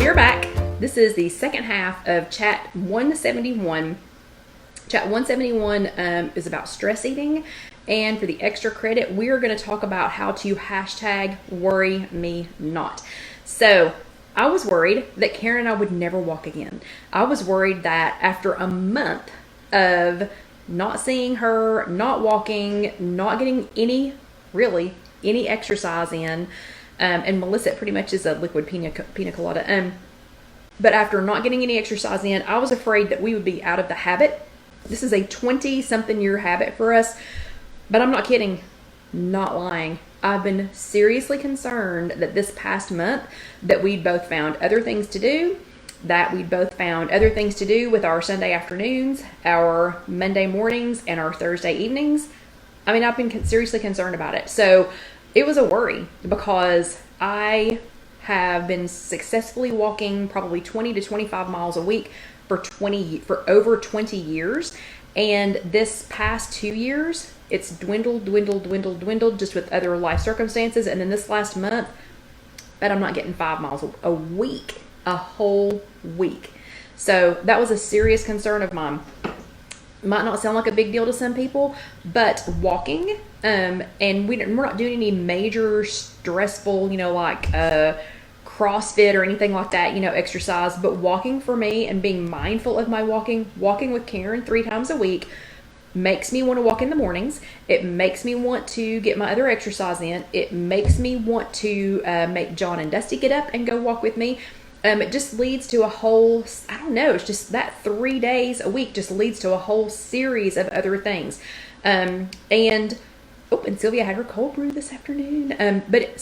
We're back. This is the second half of Chat 171. Chat 171 is about stress eating. And for the extra credit, we're going to talk about how to hashtag worry me not. So I was worried that Karen and I would never walk again. I was worried that after a month of not seeing her, not walking, not getting any exercise in, and Melissa pretty much is a liquid pina colada. But after not getting any exercise in, I was afraid that we would be out of the habit. This is a 20-something year habit for us, but I'm not kidding, not lying. I've been seriously concerned that this past month that we'd both found other things to do, with our Sunday afternoons, our Monday mornings, and our Thursday evenings. I mean, I've been seriously concerned about it. So it was a worry because I have been successfully walking probably 20 to 25 miles a week for over 20 years. And this past 2 years, it's dwindled just with other life circumstances. And then this last month, but I'm not getting 5 miles a week, a whole week. So that was a serious concern of mine. Might not sound like a big deal to some people, but walking, and we're not doing any major stressful, like CrossFit or anything like that, exercise, but walking for me and being mindful of my walking with Karen 3 times a week makes me want to walk in the mornings. It makes me want to get my other exercise in. It makes me want to make John and Dusty get up and go walk with me. It just leads to a whole, it's just that 3 days a week just leads to a whole series of other things. And Sylvia had her cold brew this afternoon. But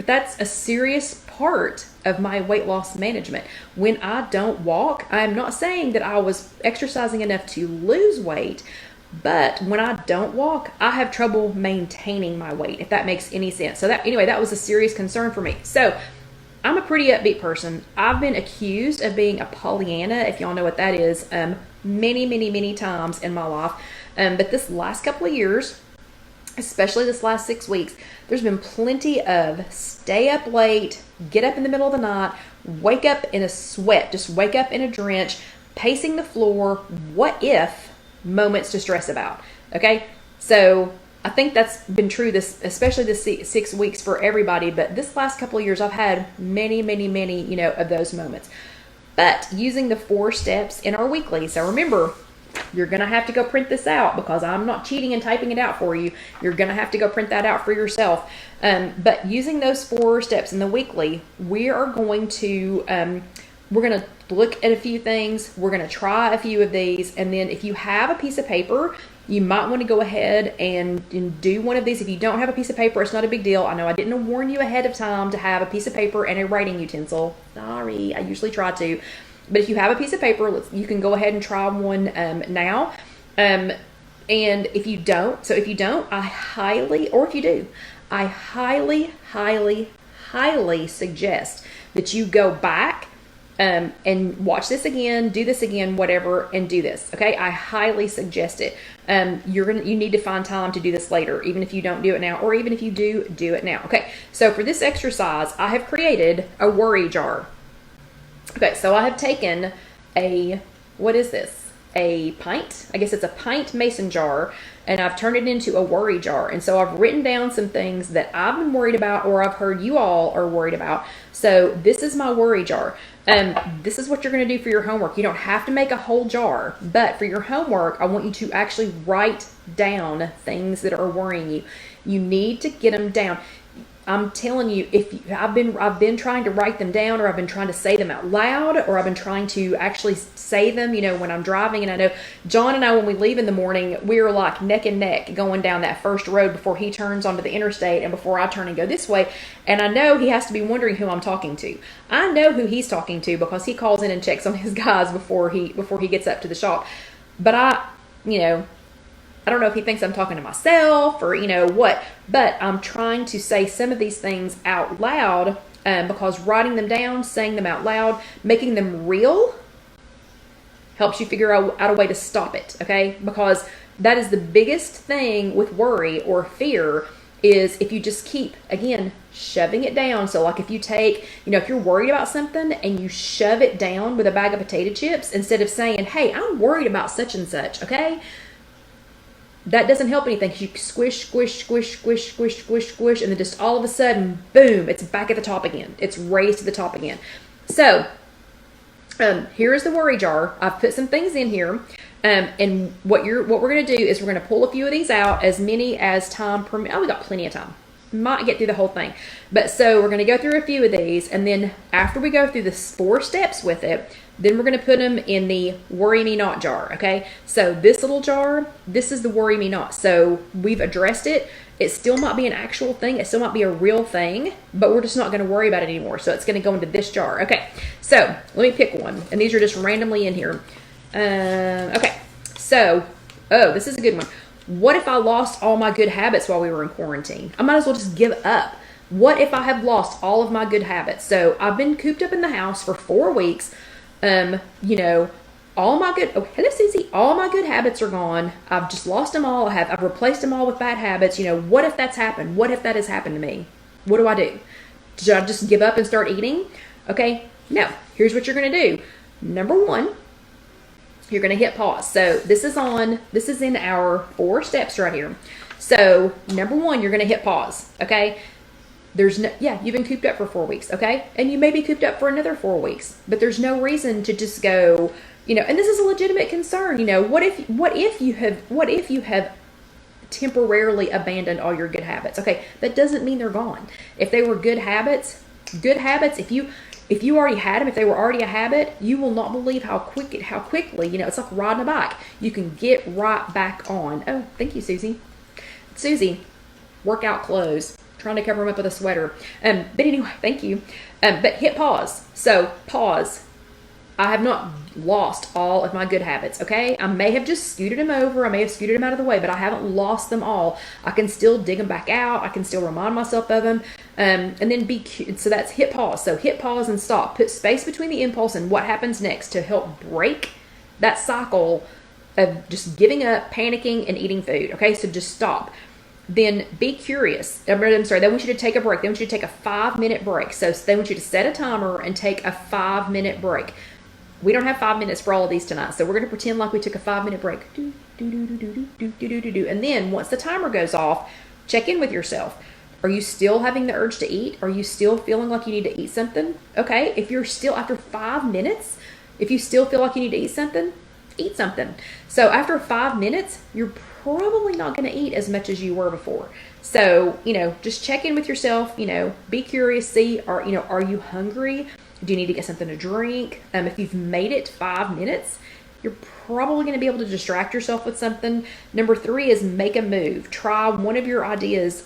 that's a serious part of my weight loss management. When I don't walk, I'm not saying that I was exercising enough to lose weight, but when I don't walk, I have trouble maintaining my weight, if that makes any sense. So that was a serious concern for me. So I'm a pretty upbeat person. I've been accused of being a Pollyanna, if y'all know what that is, many times in my life. But this last couple of years, especially this last 6 weeks, there's been plenty of stay up late, get up in the middle of the night, wake up in a sweat, just wake up in a drench, pacing the floor, what if moments to stress about. Okay? So I think that's been true, especially this 6 weeks for everybody. But this last couple of years, I've had many, of those moments. But using the 4 steps in our weekly. So remember, you're going to have to go print this out because I'm not cheating and typing it out for you. You're going to have to go print that out for yourself. But using those 4 steps in the weekly, we are going to, we're going to look at a few things. We're going to try a few of these. And then if you have a piece of paper, you might want to go ahead and do one of these. If you don't have a piece of paper, it's not a big deal. I know I didn't warn you ahead of time to have a piece of paper and a writing utensil. Sorry, I usually try to. But if you have a piece of paper, you can go ahead and try one now. And if you don't, I highly suggest that you go back and watch this again, do this again, whatever, and do this. Okay, I highly suggest it. You need to find time to do this later, even if you don't do it now, or even if you do it now. Okay, so for this exercise, I have created a worry jar. Okay, so I have taken a pint? I guess it's a pint mason jar, and I've turned it into a worry jar. And so I've written down some things that I've been worried about, or I've heard you all are worried about. So this is my worry jar. This is what you're going to do for your homework. You don't have to make a whole jar, but for your homework, I want you to actually write down things that are worrying you. You need to get them down. I'm telling you, I've been trying to write them down, or I've been trying to say them out loud, or I've been trying to actually say them, when I'm driving. And I know John and I, when we leave in the morning, we're like neck and neck going down that first road before he turns onto the interstate and before I turn and go this way. And I know he has to be wondering who I'm talking to. I know who he's talking to because he calls in and checks on his guys before he gets up to the shop. But I don't know if he thinks I'm talking to myself or, what, but I'm trying to say some of these things out loud because writing them down, saying them out loud, making them real helps you figure out a way to stop it, okay? Because that is the biggest thing with worry or fear is if you just keep, again, shoving it down. So like if you take, if you're worried about something and you shove it down with a bag of potato chips, instead of saying, hey, I'm worried about such and such, okay? That doesn't help anything. You squish, squish, squish, squish, squish, squish, squish, and then just all of a sudden, boom, it's back at the top again. It's raised to the top again. So here is the worry jar. I've put some things in here. And what we're going to do is we're going to pull a few of these out, as many as time permits. Oh, we got plenty of time. Might get through the whole thing. But so we're going to go through a few of these, and then after we go through the 4 steps with it, then we're going to put them in the worry me not jar, okay? So this little jar, this is the worry me not. So we've addressed it. It still might be an actual thing. It still might be a real thing, but we're just not going to worry about it anymore. So it's going to go into this jar. Okay, so let me pick one. And these are just randomly in here. Okay, so, this is a good one. What if I lost all my good habits while we were in quarantine? I might as well just give up. What if I have lost all of my good habits? So I've been cooped up in the house for 4 weeks. All my good, hello Susie, all my good habits are gone. I've just lost them all. I've replaced them all with bad habits. What if that's happened? What if that has happened to me? What do I do? Should I just give up and start eating? Okay, no, here's what you're going to do. Number 1, you're going to hit pause. So this is in our 4 steps right here. So number 1, you're going to hit pause. Okay. You've been cooped up for 4 weeks. Okay. And you may be cooped up for another 4 weeks, but there's no reason to just go, and this is a legitimate concern. What if you have temporarily abandoned all your good habits? Okay. That doesn't mean they're gone. If they were good habits, if you already had them, if they were already a habit, you will not believe how quickly, it's like riding a bike. You can get right back on. Oh, thank you, Susie. Susie, workout clothes. Trying to cover them up with a sweater. But anyway, thank you. But hit pause. So pause. I have not lost all of my good habits, okay? I may have just scooted them over. I may have scooted them out of the way, but I haven't lost them all. I can still dig them back out. I can still remind myself of them. And then so that's hit pause. So hit pause and stop. Put space between the impulse and what happens next to help break that cycle of just giving up, panicking, and eating food, okay? So just stop. Then be curious. I'm sorry, they want you to take a break. They want you to take a 5-minute break. So they want you to set a timer and take a 5-minute break. We don't have 5 minutes for all of these tonight, so we're going to pretend like we took a 5-minute break. And then once the timer goes off, check in with yourself. Are you still having the urge to eat? Are you still feeling like you need to eat something? Okay, if you're still, after 5 minutes, if you still feel like you need to eat something, eat something. So after 5 minutes, you're probably not going to eat as much as you were before. So, just check in with yourself, be curious, see, are you hungry? Do you need to get something to drink? If you've made it 5 minutes, you're probably going to be able to distract yourself with something. Number 3 is make a move. Try one of your ideas.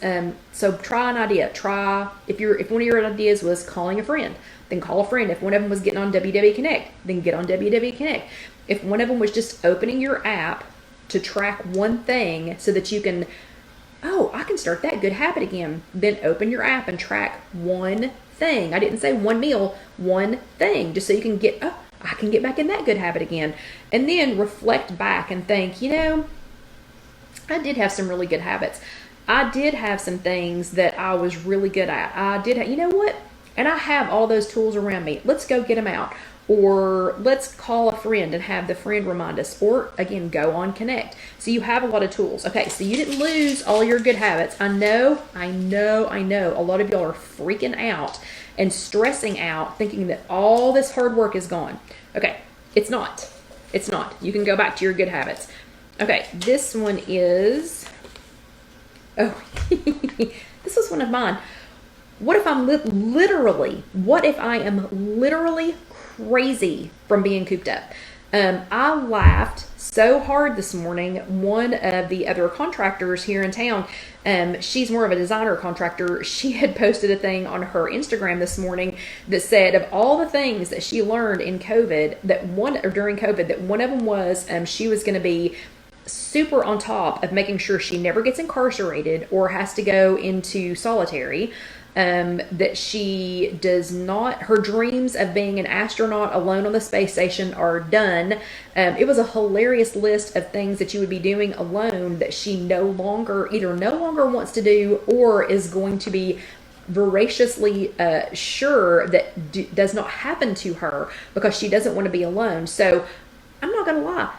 So try an idea. If one of your ideas was calling a friend, then call a friend. If one of them was getting on IfYouHaveAnEgg, then get on IfYouHaveAnEgg. If one of them was just opening your app to track one thing so that you can, I can start that good habit again, then open your app and track one thing. I didn't say one meal, one thing, just so you can get, I can get back in that good habit again. And then reflect back and think, I did have some really good habits. I did have some things that I was really good at. I did, and I have all those tools around me. Let's go get them out. Or let's call a friend and have the friend remind us. Or again, go on Connect. So you have a lot of tools. Okay, so you didn't lose all your good habits. I know. A lot of y'all are freaking out and stressing out thinking that all this hard work is gone. Okay, it's not. It's not. You can go back to your good habits. Okay, this one is, this was one of mine. What if I'm I am literally crazy from being cooped up? I laughed so hard this morning. One of the other contractors here in town, she's more of a designer contractor. She had posted a thing on her Instagram this morning that said of all the things that she learned in COVID, during COVID, that one of them was she was going to be super on top of making sure she never gets incarcerated or has to go into solitary. That she does not, her dreams of being an astronaut alone on the space station are done. It was a hilarious list of things that you would be doing alone that she either no longer wants to do or is going to be voraciously sure that does not happen to her because she doesn't want to be alone. So I'm not going to lie.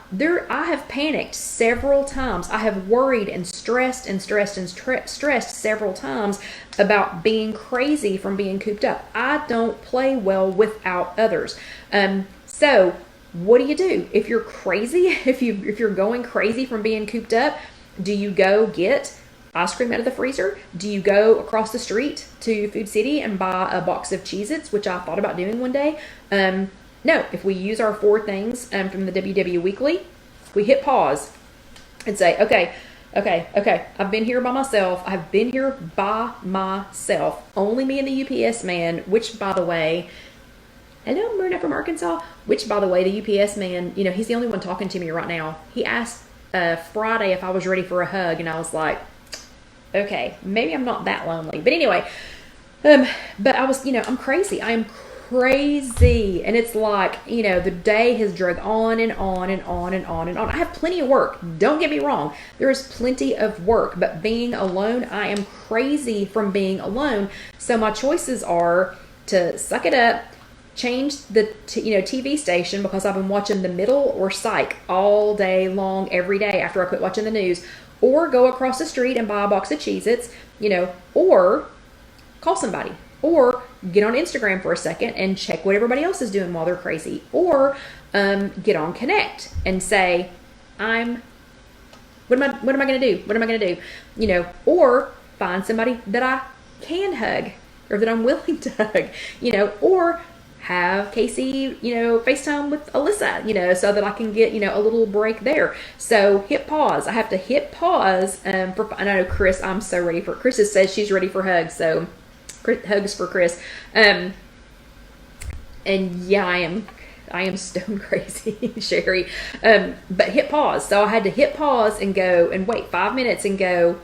I have panicked several times. I have worried and stressed several times about being crazy from being cooped up. I don't play well without others. So what do? If you're crazy, if you're going crazy from being cooped up, do you go get ice cream out of the freezer? Do you go across the street to Food City and buy a box of Cheez-Its, which I thought about doing one day? No, if we use our 4 things from the WW Weekly, we hit pause and say, okay, I've been here by myself. Only me and the UPS man, which, by the way, hello, Myrna from Arkansas, which, by the way, the UPS man, he's the only one talking to me right now. He asked Friday if I was ready for a hug, and I was like, okay, maybe I'm not that lonely. But anyway, but I was, I'm crazy. I am crazy. And it's like, the day has dragged on and on and on and on and on. I have plenty of work. Don't get me wrong. There is plenty of work, but being alone, I am crazy from being alone. So my choices are to suck it up, change the TV station because I've been watching The Middle or Psych all day long, every day after I quit watching the news, or go across the street and buy a box of Cheez-Its, or call somebody, or get on Instagram for a second and check what everybody else is doing while they're crazy, or get on Connect and say, what am I going to do? Or find somebody that I can hug or that I'm willing to hug, or have Casey, FaceTime with Alyssa, so that I can get, a little break there. So hit pause. I have to hit pause. I know Chris, Chris says she's ready for hugs. So hugs for Chris. And yeah, I am stone crazy, Sherry. But hit pause. So I had to hit pause and go and wait 5 minutes and go,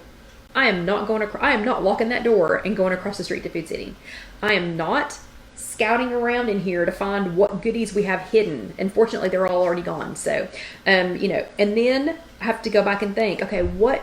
I am not locking that door and going across the street to Food City. I am not scouting around in here to find what goodies we have hidden. And fortunately, they're all already gone. So, and then I have to go back and think, okay, what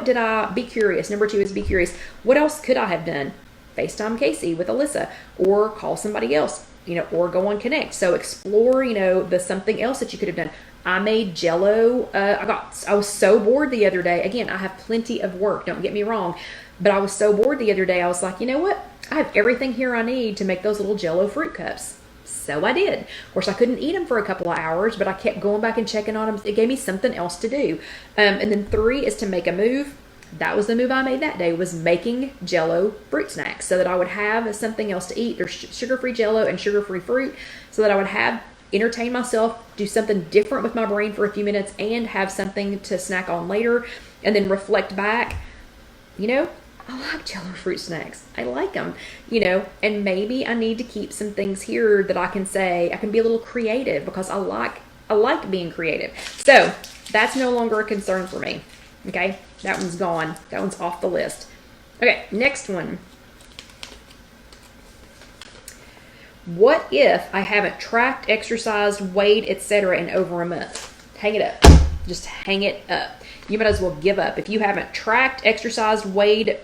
did I be curious? Number 2 is be curious. What else could I have done? FaceTime Casey with Alyssa, or call somebody else, or go on Connect. So explore, the something else that you could have done. I made Jell-O. I was so bored the other day. Again, I have plenty of work. Don't get me wrong. But I was so bored the other day. I was like, you know what? I have everything here I need to make those little Jell-O fruit cups. So I did. Of course, I couldn't eat them for a couple of hours, but I kept going back and checking on them. It gave me something else to do. And then 3 is to make a move. That was the move I made that day, was making Jell-O fruit snacks so that I would have something else to eat. There's sugar-free Jell-O and sugar-free fruit, so that I would entertain myself, do something different with my brain for a few minutes, and have something to snack on later, and then reflect back. I like Jell-O fruit snacks. I like them, and maybe I need to keep some things here that I can say, I can be a little creative because I like being creative. So that's no longer a concern for me. Okay, that one's gone. That one's off the list. Okay, next one. What if I haven't tracked, exercised, weighed, etc. in over a month? Hang it up. Just hang it up. You might as well give up. If you haven't tracked, exercised, weighed,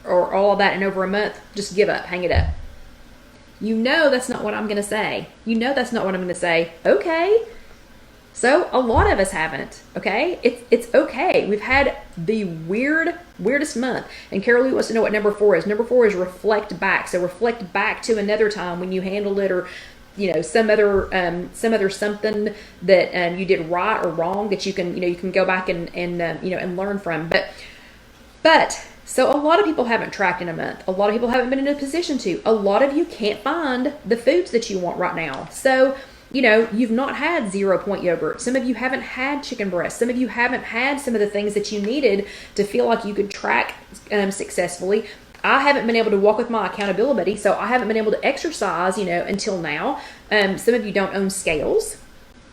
or all of that in over a month, just give up. Hang it up. That's not what I'm going to say. That's not what I'm going to say. Okay. So a lot of us haven't, okay? It's okay. We've had the weirdest month. And Carol Lee wants to know what number 4 is. Number 4 is reflect back. So reflect back to another time when you handled it, or some other something that you did right or wrong that you can go back and learn from. But so a lot of people haven't tracked in a month. A lot of people haven't been in a position to. A lot of you can't find the foods that you want right now. So you've not had 0 Point yogurt. Some of you haven't had chicken breast. Some of you haven't had some of the things that you needed to feel like you could track successfully. I haven't been able to walk with my accountability buddy, so I haven't been able to exercise, until now. Some of you don't own scales.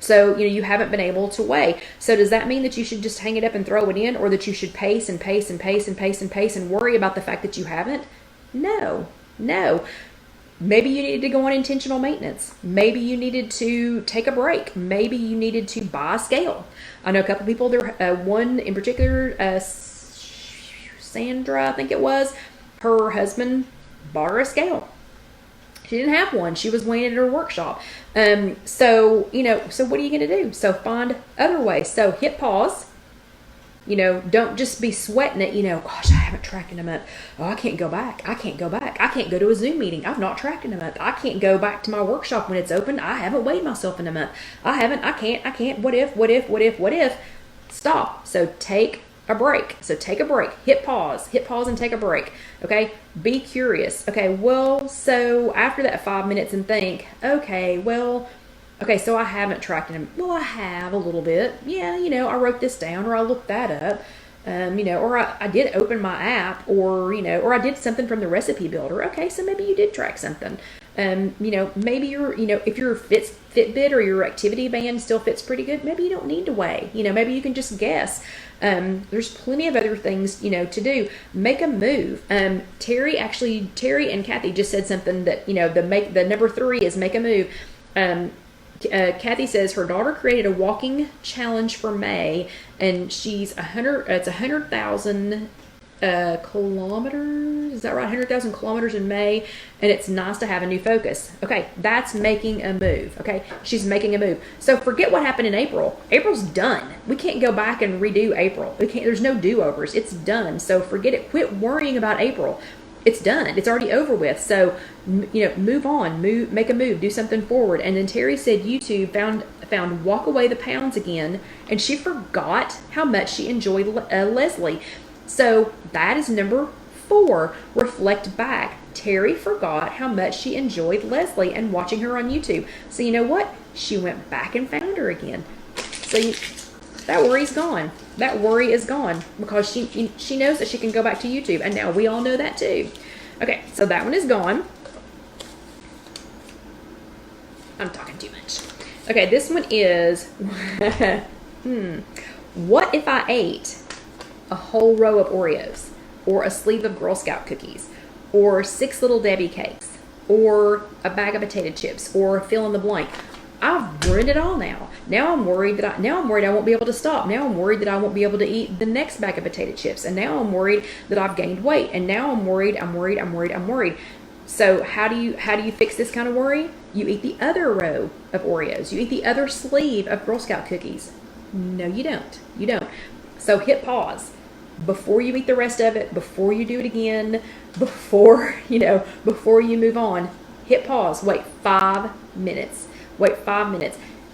So, you haven't been able to weigh. So does that mean that you should just hang it up and throw it in, or that you should pace and pace and pace and pace and pace and worry about the fact that you haven't? No. Maybe you needed to go on intentional maintenance. Maybe you needed to take a break. Maybe you needed to buy a scale. I know a couple people, one in particular, Sandra, I think it was, her husband bought her a scale. She didn't have one. She was weighing it at her workshop. So what are you going to do? So find other ways. So hit pause. Don't just be sweating it, gosh, I haven't tracked in a month. Oh, I can't go back. I can't go to a Zoom meeting. I've not tracked in a month. I can't go back to my workshop when it's open. I haven't weighed myself in a month. I can't. What if? Stop. So take a break. Hit pause and take a break. Okay. Be curious. Okay. Well, so after that 5 minutes and think, okay, so I haven't tracked in. Well, I have a little bit. Yeah, I wrote this down, or I looked that up. Or I did open my app, or I did something from the recipe builder. Okay, so maybe you did track something. Maybe if your Fitbit or your activity band still fits pretty good, maybe you don't need to weigh. Maybe you can just guess. There's plenty of other things, to do. Make a move. Terry and Kathy just said something that, the number 3 is make a move. Kathy says her daughter created a walking challenge for May, and it's 100,000 kilometers. Is that right? 100,000 kilometers in May, and it's nice to have a new focus. Okay, that's making a move. Okay, she's making a move. So forget what happened in April. April's done. We can't go back and redo April. There's no do-overs. It's done. So forget it. Quit worrying about April. It's done. It's already over with. So, move on, make a move, do something forward. And then Terry said YouTube found Walk Away the Pounds again, and she forgot how much she enjoyed Leslie. So that is number 4. Reflect back. Terry forgot how much she enjoyed Leslie and watching her on YouTube. So you know what? She went back and found her again. So that worry's gone. That worry is gone because she knows that she can go back to YouTube, and now we all know that too. Okay, so that one is gone. I'm talking too much. Okay, this one is, what if I ate a whole row of Oreos, or a sleeve of Girl Scout cookies, or 6 Little Debbie cakes, or a bag of potato chips, or fill in the blank? I've ruined it all now. Now I'm worried I won't be able to stop. Now I'm worried that I won't be able to eat the next bag of potato chips. And now I'm worried that I've gained weight. And now I'm worried. So how do you fix this kind of worry? You eat the other row of Oreos. You eat the other sleeve of Girl Scout cookies. No, you don't. So hit pause before you eat the rest of it, before you do it again, before you move on. Hit pause. Wait 5 minutes.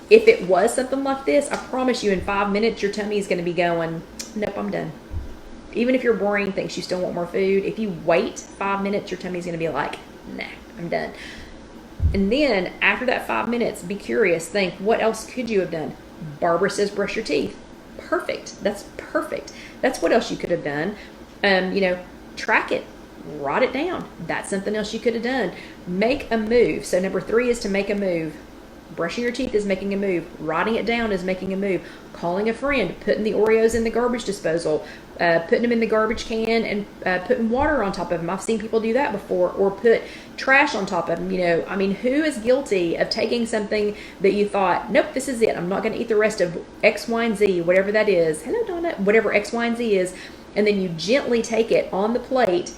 If it was something like this, I promise you in 5 minutes, your tummy is going to be going, nope, I'm done. Even if your brain thinks you still want more food, if you wait 5 minutes, your tummy's going to be like, nah, I'm done. And then after that 5 minutes, be curious. Think, what else could you have done? Barbara says brush your teeth. Perfect. That's perfect. That's what else you could have done. Track it. Write it down. That's something else you could have done. Make a move. So number 3 is to make a move. Brushing your teeth is making a move. Writing it down is making a move. Calling a friend, putting the Oreos in the garbage disposal, putting them in the garbage can, and putting water on top of them. I've seen people do that before, or put trash on top of them. Who is guilty of taking something that you thought, nope, this is it. I'm not going to eat the rest of X, Y, and Z, whatever that is. Hello, Donna. Whatever X, Y, and Z is. And then you gently take it on the plate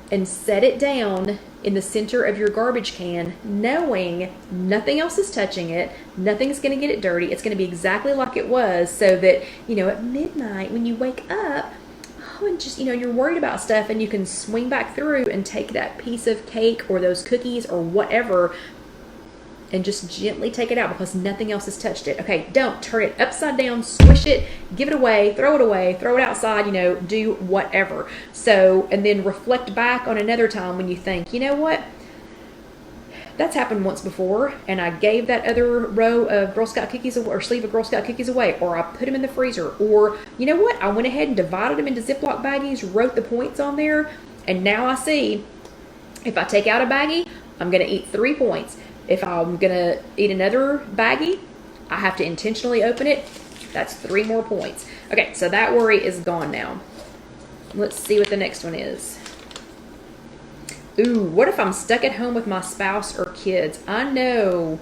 and set it down in the center of your garbage can, knowing nothing else is touching it, nothing's going to get it dirty. It's going to be exactly like it was, so that, at midnight when you wake up, and just, you're worried about stuff, and you can swing back through and take that piece of cake or those cookies or whatever and just gently take it out because nothing else has touched it. Okay, don't turn it upside down, squish it, give it away, throw it outside, do whatever. So, and then reflect back on another time when you think, you know what? That's happened once before, and I gave that other row of Girl Scout cookies or sleeve of Girl Scout cookies away, or I put them in the freezer, or you know what? I went ahead and divided them into Ziploc baggies, wrote the points on there, and now I see if I take out a baggie, I'm going to eat 3 points. If I'm going to eat another baggie, I have to intentionally open it. That's 3 more points. Okay, so that worry is gone now. Let's see what the next one is. Ooh, what if I'm stuck at home with my spouse or kids? I know.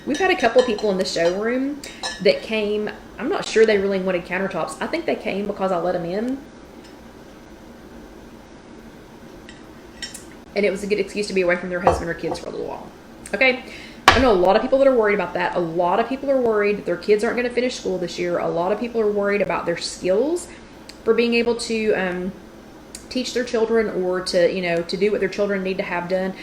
We've had a couple people in the showroom that came. I'm not sure they really wanted countertops. I think they came because I let them in. And it was a good excuse to be away from their husband or kids for a little while. Okay? I know a lot of people that are worried about that. A lot of people are worried that their kids aren't going to finish school this year. A lot of people are worried about their skills for being able to teach their children or to, to do what their children need to have done.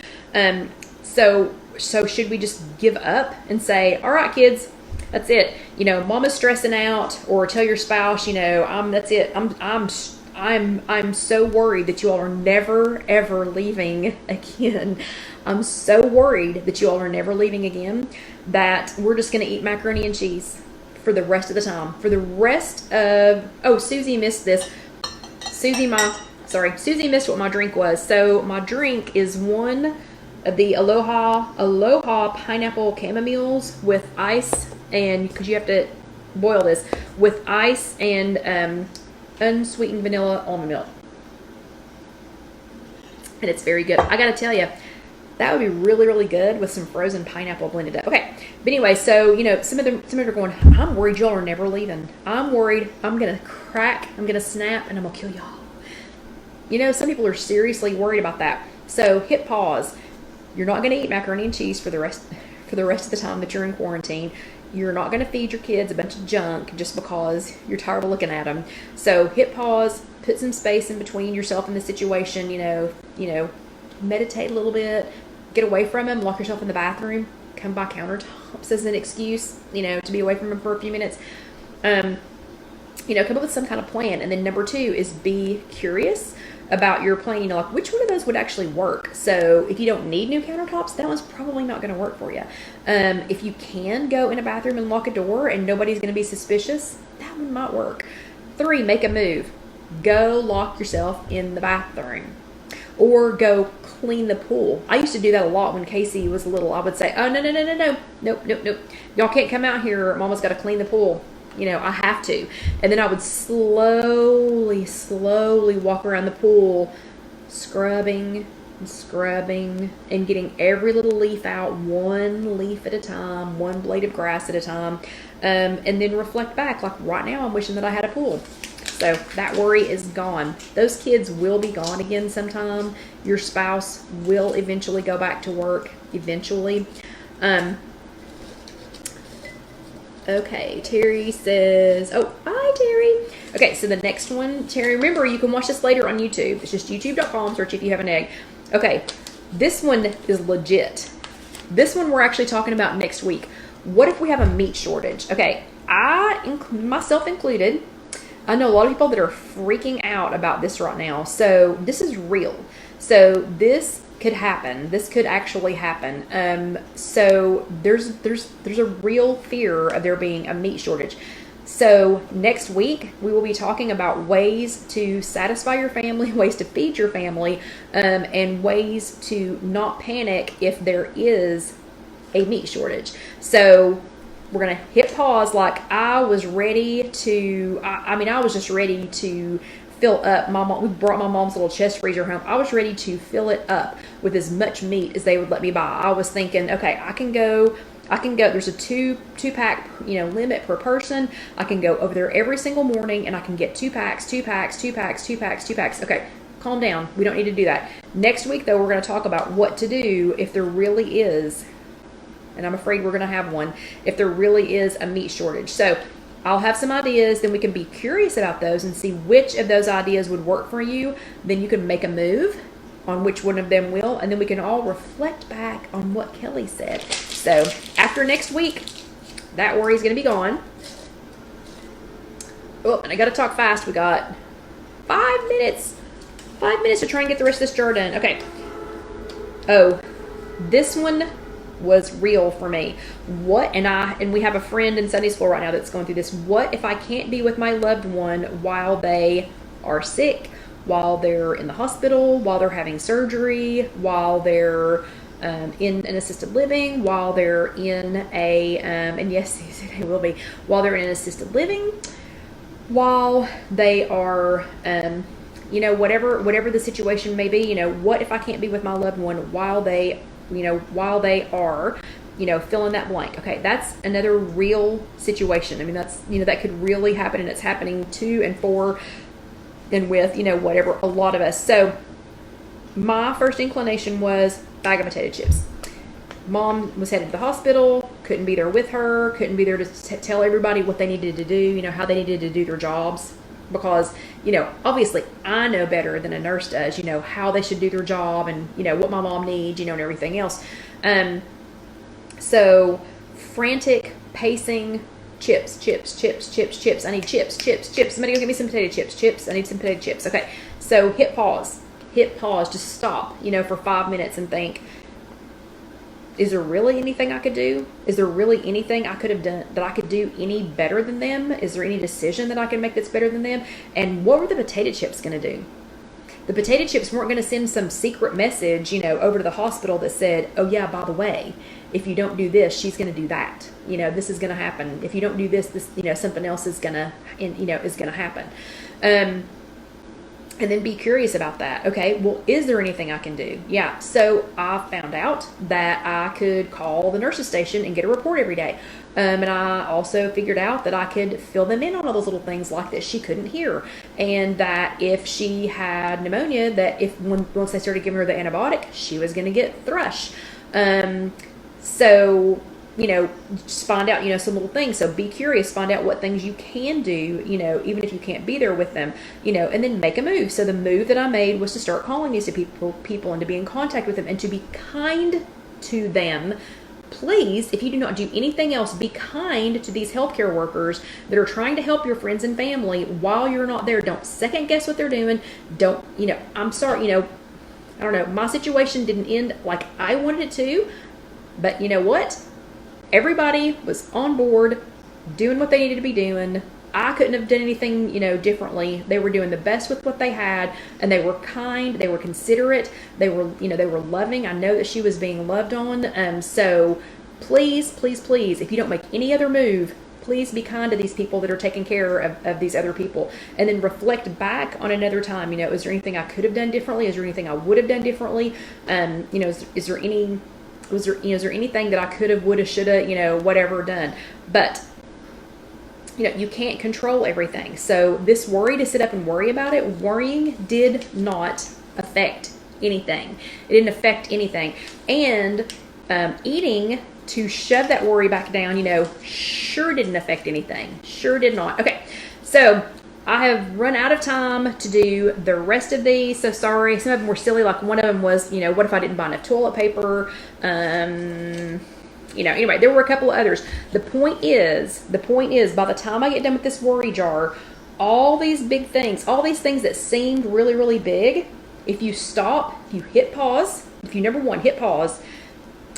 So should we just give up and say, all right, kids, that's it. Mama's stressing out, or tell your spouse, that's it. I'm so worried that you all are never, ever leaving again. I'm so worried that you all are never leaving again that we're just going to eat macaroni and cheese for the rest of the time. For the rest of... Oh, Susie missed this. Susie missed what my drink was. So my drink is one of the Aloha pineapple chamomiles with ice, and because you have to boil this, with ice and unsweetened vanilla almond milk. And it's very good. I gotta tell you, that would be really, really good with some frozen pineapple blended up. Okay, but anyway, so some of them are going, I'm worried y'all are never leaving. I'm worried I'm gonna crack, I'm gonna snap, and I'm gonna kill y'all. Some people are seriously worried about that. So hit pause. You're not gonna eat macaroni and cheese for the rest of the time that you're in quarantine. You're not going to feed your kids a bunch of junk just because you're tired of looking at them. So hit pause, put some space in between yourself and the situation, meditate a little bit, get away from them, lock yourself in the bathroom, come by countertops as an excuse, to be away from them for a few minutes. Come up with some kind of plan. And then number 2 is be curious about your plan. Like, which one of those would actually work? So if you don't need new countertops, that one's probably not going to work for you. If you can go in a bathroom and lock a door and nobody's going to be suspicious, that one might work. 3, make a move. Go lock yourself in the bathroom. Or go clean the pool. I used to do that a lot when Casey was little. I would say, oh, no. Nope. Y'all can't come out here. Mama's got to clean the pool. I have to. And then I would slowly walk around the pool, scrubbing and getting every little leaf out, one leaf at a time, one blade of grass at a time, and then reflect back. Like right now, I'm wishing that I had a pool. So that worry is gone. Those kids will be gone again sometime. Your spouse will eventually go back to work, eventually. Okay, Terry says, oh, bye, Terry. Okay, so the next one, Terry, remember, you can watch this later on YouTube. It's just youtube.com, search If You Have an Egg. Okay, this one is legit. This one we're actually talking about next week. What if we have a meat shortage? Okay, myself included, I know a lot of people that are freaking out about this right now. So this is real. So this could happen. This could actually happen. So there's a real fear of there being a meat shortage. So next week we will be talking about ways to satisfy your family, ways to feed your family, and ways to not panic if there is a meat shortage. So we're gonna hit pause. Like I was ready to. I was just ready to fill up we brought my mom's little chest freezer home. I was ready to fill it up with as much meat as they would let me buy. I was thinking, okay, I can go, there's a two pack, limit per person. I can go over there every single morning and I can get 2 packs. Okay, calm down. We don't need to do that. Next week though, we're going to talk about what to do if there really is, and I'm afraid we're going to have one, if there really is a meat shortage. So I'll have some ideas, then we can be curious about those and see which of those ideas would work for you. Then you can make a move on which one of them will, and then we can all reflect back on what Kelly said. So after next week, that worry is going to be gone. Oh, and I got to talk fast. We got 5 minutes. 5 minutes to try and get the rest of this jar done. Okay. Oh, this one was real for me. And we have a friend in Sunday school right now that's going through this. What if I can't be with my loved one while they are sick, while they're in the hospital, while they're having surgery, while they're in an assisted living, while they're in a, and yes, they will be, while they're in an assisted living, while they are, you know, whatever the situation may be, you know, what if I can't be with my loved one while they, you know, while they are, you know, fill in that blank. Okay, that's another real situation. I mean, that's, you know, that could really happen, and it's happening to and for and with, you know, whatever, a lot of us. So my first inclination was bag of potato chips. Mom was headed to the hospital, couldn't be there with her, couldn't be there to tell everybody what they needed to do, you know, how they needed to do their jobs. Because, you know, obviously I know better than a nurse does, you know, how they should do their job and, you know, what my mom needs, you know, and everything else. So frantic pacing, chips. I need chips. Somebody go get me some potato chips. I need some potato chips. Okay. So hit pause, just stop, you know, for 5 minutes and think, is there really anything I could do? Is there really anything I could have done that I could do any better than them? Is there any decision that I can make that's better than them? And what were the potato chips going to do? The potato chips weren't going to send some secret message, you know, over to the hospital that said, oh yeah, by the way, if you don't do this, she's going to do that. You know, this is going to happen. If you don't do this, you know, something else is going to, you know, is going to happen. And then be curious about that. Okay, well, is there anything I can do? Yeah, so I found out that I could call the nurse's station and get a report every day. And I also figured out that I could fill them in on all those little things like that she couldn't hear. And that if she had pneumonia, that once they started giving her the antibiotic, she was going to get thrush. So, you know, just find out, you know, some little things. So be curious, find out what things you can do, you know, even if you can't be there with them, you know, and then make a move. So the move that I made was to start calling these people and to be in contact with them and to be kind to them. Please, if you do not do anything else, be kind to these healthcare workers that are trying to help your friends and family while you're not there. Don't second guess what they're doing. Don't, you know, I'm sorry, you know, I don't know, my situation didn't end like I wanted it to, but you know what? Everybody was on board, doing what they needed to be doing. I couldn't have done anything, you know, differently. They were doing the best with what they had, and they were kind, they were considerate, they were, you know, they were loving. I know that she was being loved on. So please, if you don't make any other move, please be kind to these people that are taking care of these other people, and then reflect back on another time. You know, is there anything I could have done differently? Is there anything I would have done differently? You know, is there anything that I could have, would have, should have, you know, whatever done? But, you know, you can't control everything. So this worry, to sit up and worry about it, worrying did not affect anything. It didn't affect anything. And eating to shove that worry back down, you know, sure didn't affect anything. Sure did not. Okay, so I have run out of time to do the rest of these, so sorry. Some of them were silly, like one of them was, you know, what if I didn't buy enough toilet paper? You know, anyway, there were a couple of others. The point is, by the time I get done with this worry jar, all these big things, all these things that seemed really, really big, if you stop, if you hit pause, if you, number one, hit pause,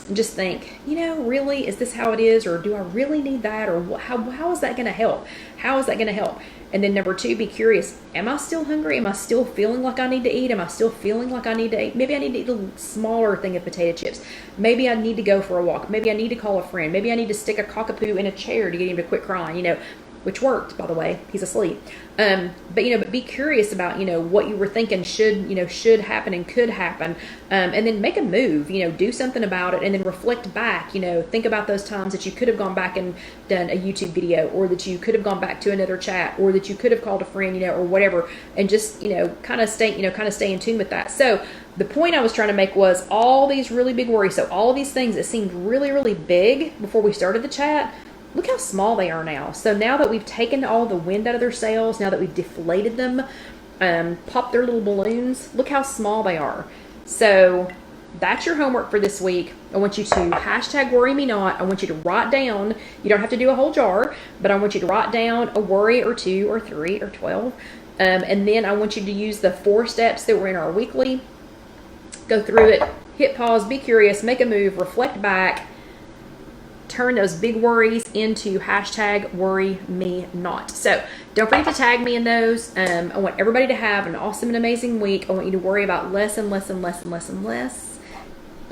and just think, you know, really, is this how it is? Or do I really need that? Or how is that going to help? How is that going to help? And then number two, be curious. Am I still hungry? Am I still feeling like I need to eat? Am I still feeling like I need to eat? Maybe I need to eat a smaller thing of potato chips. Maybe I need to go for a walk. Maybe I need to call a friend. Maybe I need to stick a cockapoo in a chair to get him to quit crying, you know, which worked, by the way. He's asleep. But, you know, but be curious about, you know, what you were thinking should happen and could happen. And then make a move, you know, do something about it, and then reflect back, you know, think about those times that you could have gone back and done a YouTube video, or that you could have gone back to another chat, or that you could have called a friend, you know, or whatever, and just, you know, kind of stay in tune with that. So the point I was trying to make was all these really big worries. So all of these things that seemed really, really big before we started the chat, look how small they are now. So now that we've taken all the wind out of their sails, now that we've deflated them, popped their little balloons, look how small they are. So that's your homework for this week. I want you to hashtag worry me not. I want you to write down, you don't have to do a whole jar, but I want you to write down a worry or 2 or 3 or 12. And then I want you to use the 4 steps that were in our weekly. Go through it, hit pause, be curious, make a move, reflect back, turn those big worries into hashtag worry me not. So don't forget to tag me in those. I want everybody to have an awesome and amazing week. I want you to worry about less and less and less and less and less.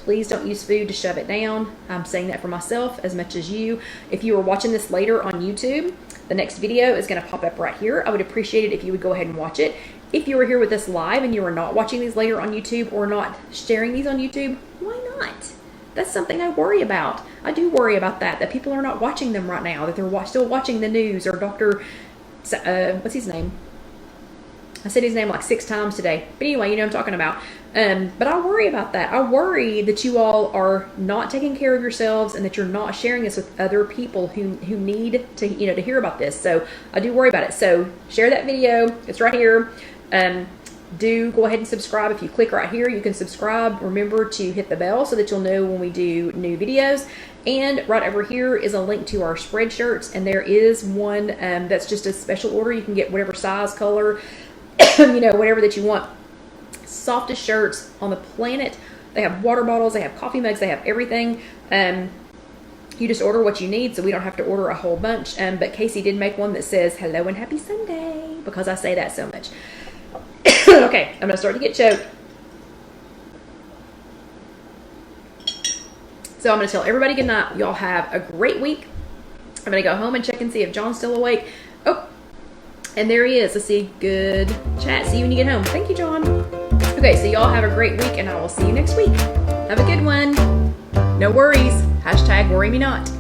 please don't use food to shove it down. I'm saying that for myself as much as you. If you are watching this later on YouTube, the next video is going to pop up right here. I would appreciate it if you would go ahead and watch it. If you are here with us live and you are not watching these later on YouTube or not sharing these on YouTube, why not? That's something I worry about. I do worry about that people are not watching them right now, that they're still watching the news, or Dr. What's his name? I said his name like 6 times today. But anyway, you know what I'm talking about. But I worry about that. I worry that you all are not taking care of yourselves and that you're not sharing this with other people who need to, to hear about this. So I do worry about it. So share that video. It's right here. Do go ahead and subscribe. If you click right here, you can subscribe. Remember to hit the bell so that you'll know when we do new videos. And right over here is a link to our spread shirts. And there is one that's just a special order. You can get whatever size, color, whatever that you want. Softest shirts on the planet. They have water bottles, they have coffee mugs, they have everything. You just order what you need, so we don't have to order a whole bunch. But Casey did make one that says hello and happy Sunday, because I say that so much. Okay, I'm gonna start to get choked. So I'm gonna tell everybody good night. Y'all have a great week. I'm gonna go home and check and see if John's still awake. Oh, and there he is. Let's see. Good chat. See you when you get home. Thank you, John. Okay, so y'all have a great week, and I will see you next week. Have a good one. No worries. #worry me not.